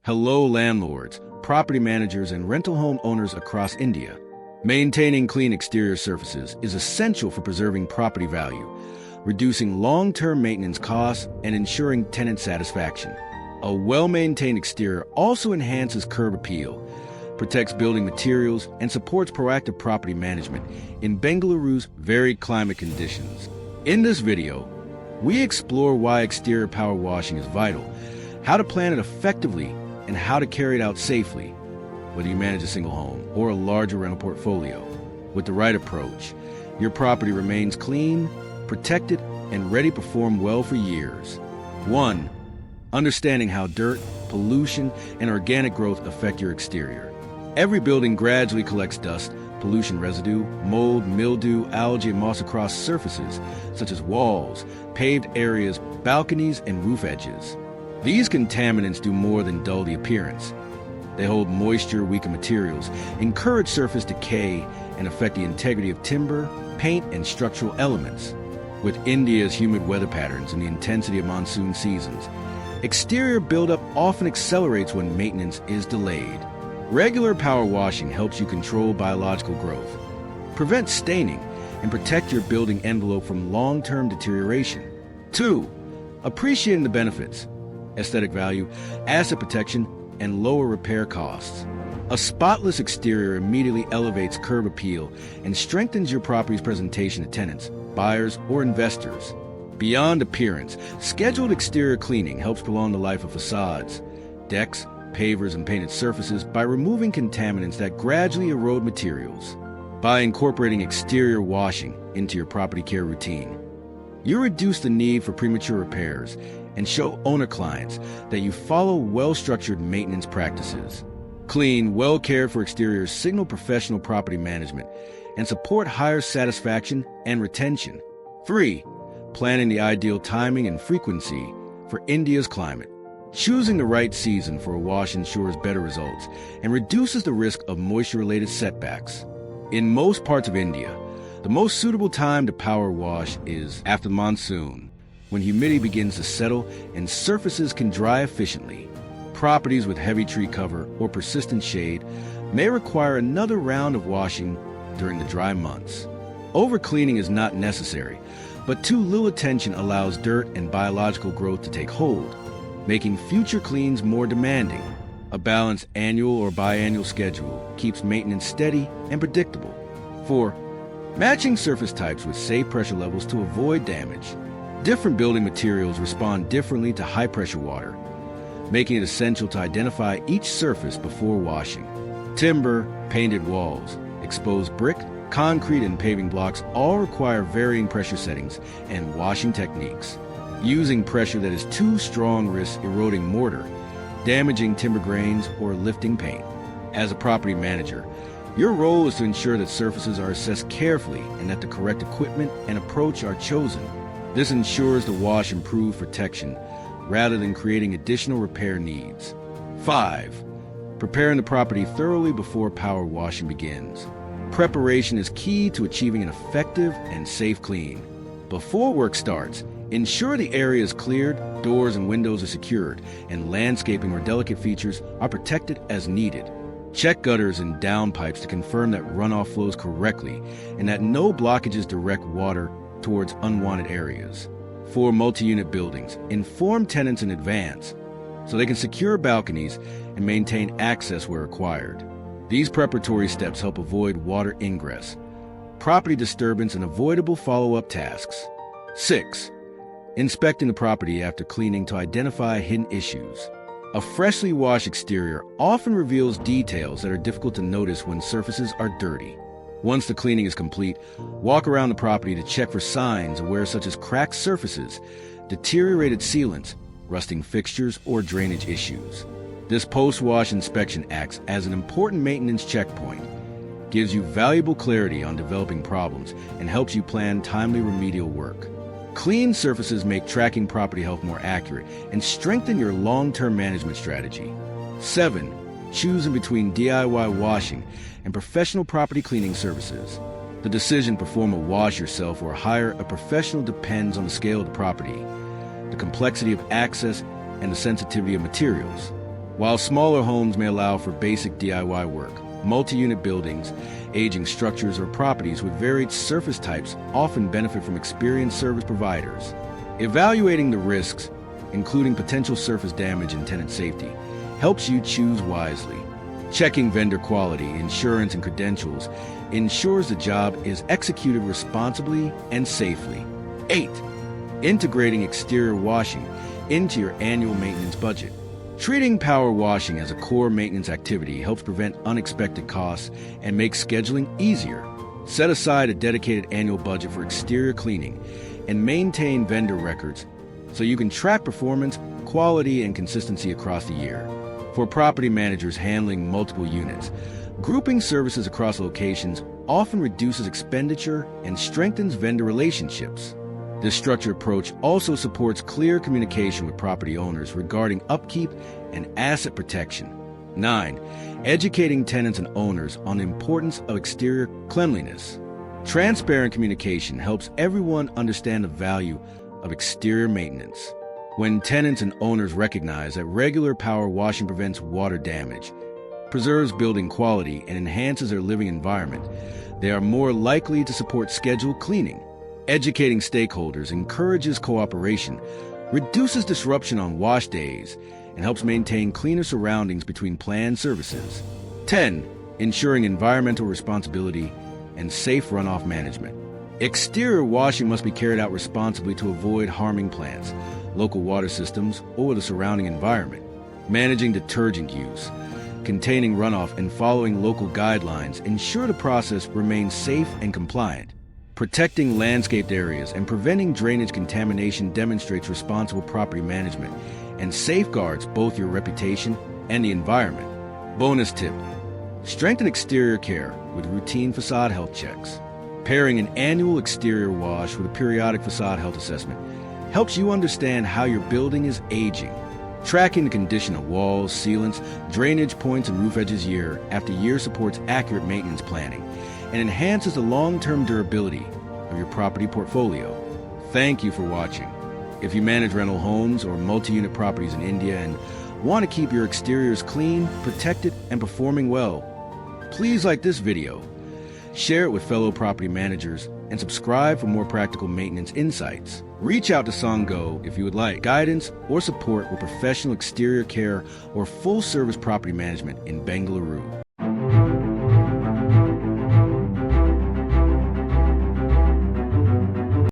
Hello, landlords, property managers, and rental home owners across India. Maintaining clean exterior surfaces is essential for preserving property value, reducing long-term maintenance costs, and ensuring tenant satisfaction. A well-maintained exterior also enhances curb appeal, protects building materials, and supports proactive property management in Bengaluru's varied climate conditions. In this video, we explore why exterior power washing is vital, how to plan it effectively, and how to carry it out safely. Whether you manage a single home or a larger rental portfolio, with the right approach, your property remains clean, protected, and ready to perform well for years. 1. Understanding how dirt, pollution, and organic growth affect your exterior. Every building gradually collects dust, pollution residue, mold, mildew, algae, and moss across surfaces, such as walls, paved areas, balconies, and roof edges. These contaminants do more than dull the appearance. They hold moisture, weaken materials, encourage surface decay, and affect the integrity of timber, paint, and structural elements. With India's humid weather patterns and the intensity of monsoon seasons, exterior buildup often accelerates when maintenance is delayed. Regular power washing helps you control biological growth, prevent staining, and protect your building envelope from long-term deterioration. 2. Appreciating the benefits: aesthetic value, asset protection, and lower repair costs. A spotless exterior immediately elevates curb appeal and strengthens your property's presentation to tenants, buyers, or investors. Beyond appearance, scheduled exterior cleaning helps prolong the life of facades, decks, pavers, and painted surfaces by removing contaminants that gradually erode materials. By incorporating exterior washing into your property care routine, you reduce the need for premature repairs and show owner clients that you follow well-structured maintenance practices. Clean, well-cared-for exteriors signal professional property management and support higher satisfaction and retention. 3. Planning the ideal timing and frequency for India's climate. Choosing the right season for a wash ensures better results and reduces the risk of moisture-related setbacks. In most parts of India, the most suitable time to power wash is after the monsoon, when humidity begins to settle and surfaces can dry efficiently. Properties with heavy tree cover or persistent shade may require another round of washing during the dry months. Overcleaning is not necessary, but too little attention allows dirt and biological growth to take hold, making future cleans more demanding. A balanced annual or biannual schedule keeps maintenance steady and predictable. 4. Matching surface types with safe pressure levels to avoid damage. Different building materials respond differently to high-pressure water, making it essential to identify each surface before washing. Timber, painted walls, exposed brick, concrete, and paving blocks all require varying pressure settings and washing techniques. Using pressure that is too strong risks eroding mortar, damaging timber grains, or lifting paint. As a property manager, your role is to ensure that surfaces are assessed carefully and that the correct equipment and approach are chosen. This ensures the wash improves protection rather than creating additional repair needs. 5. Preparing the property thoroughly before power washing begins. Preparation is key to achieving an effective and safe clean. Before work starts, ensure the area is cleared, doors and windows are secured, and landscaping or delicate features are protected as needed. Check gutters and downpipes to confirm that runoff flows correctly and that no blockages direct water towards unwanted areas. For multi-unit buildings, inform tenants in advance so they can secure balconies and maintain access where required. These preparatory steps help avoid water ingress, property disturbance, and avoidable follow-up tasks. 6. Inspecting the property after cleaning to identify hidden issues. A freshly washed exterior often reveals details that are difficult to notice when surfaces are dirty. Once the cleaning is complete, walk around the property to check for signs of wear such as cracked surfaces, deteriorated sealants, rusting fixtures, or drainage issues. This post-wash inspection acts as an important maintenance checkpoint, gives you valuable clarity on developing problems, and helps you plan timely remedial work. Clean surfaces make tracking property health more accurate and strengthen your long-term management strategy. 7. Choosing between DIY washing and professional property cleaning services. The decision to perform a wash yourself or hire a professional depends on the scale of the property, the complexity of access, and the sensitivity of materials. While smaller homes may allow for basic DIY work, multi-unit buildings, aging structures, or properties with varied surface types often benefit from experienced service providers. Evaluating the risks, including potential surface damage and tenant safety, helps you choose wisely. Checking vendor quality, insurance, and credentials ensures the job is executed responsibly and safely. 8. Integrating exterior washing into your annual maintenance budget. Treating power washing as a core maintenance activity helps prevent unexpected costs and makes scheduling easier. Set aside a dedicated annual budget for exterior cleaning and maintain vendor records so you can track performance, quality, and consistency across the year. For property managers handling multiple units, grouping services across locations often reduces expenditure and strengthens vendor relationships. This structured approach also supports clear communication with property owners regarding upkeep and asset protection. 9. Educating tenants and owners on the importance of exterior cleanliness. Transparent communication helps everyone understand the value of exterior maintenance. When tenants and owners recognize that regular power washing prevents water damage, preserves building quality, and enhances their living environment, they are more likely to support scheduled cleaning. Educating stakeholders encourages cooperation, reduces disruption on wash days, and helps maintain cleaner surroundings between planned services. 10. Ensuring environmental responsibility and safe runoff management. Exterior washing must be carried out responsibly to avoid harming plants, local water systems, or the surrounding environment. Managing detergent use, containing runoff, and following local guidelines ensure the process remains safe and compliant. Protecting landscaped areas and preventing drainage contamination demonstrates responsible property management and safeguards both your reputation and the environment. Bonus tip: strengthen exterior care with routine facade health checks. Pairing an annual exterior wash with a periodic facade health assessment helps you understand how your building is aging. Tracking the condition of walls, sealants, drainage points, and roof edges year after year supports accurate maintenance planning and enhances the long-term durability of your property portfolio. Thank you for watching. If you manage rental homes or multi-unit properties in India and want to keep your exteriors clean, protected, and performing well, please like this video, share it with fellow property managers, and subscribe for more practical maintenance insights. Reach out to SANGAU if you would like guidance or support with professional exterior care or full-service property management in Bengaluru.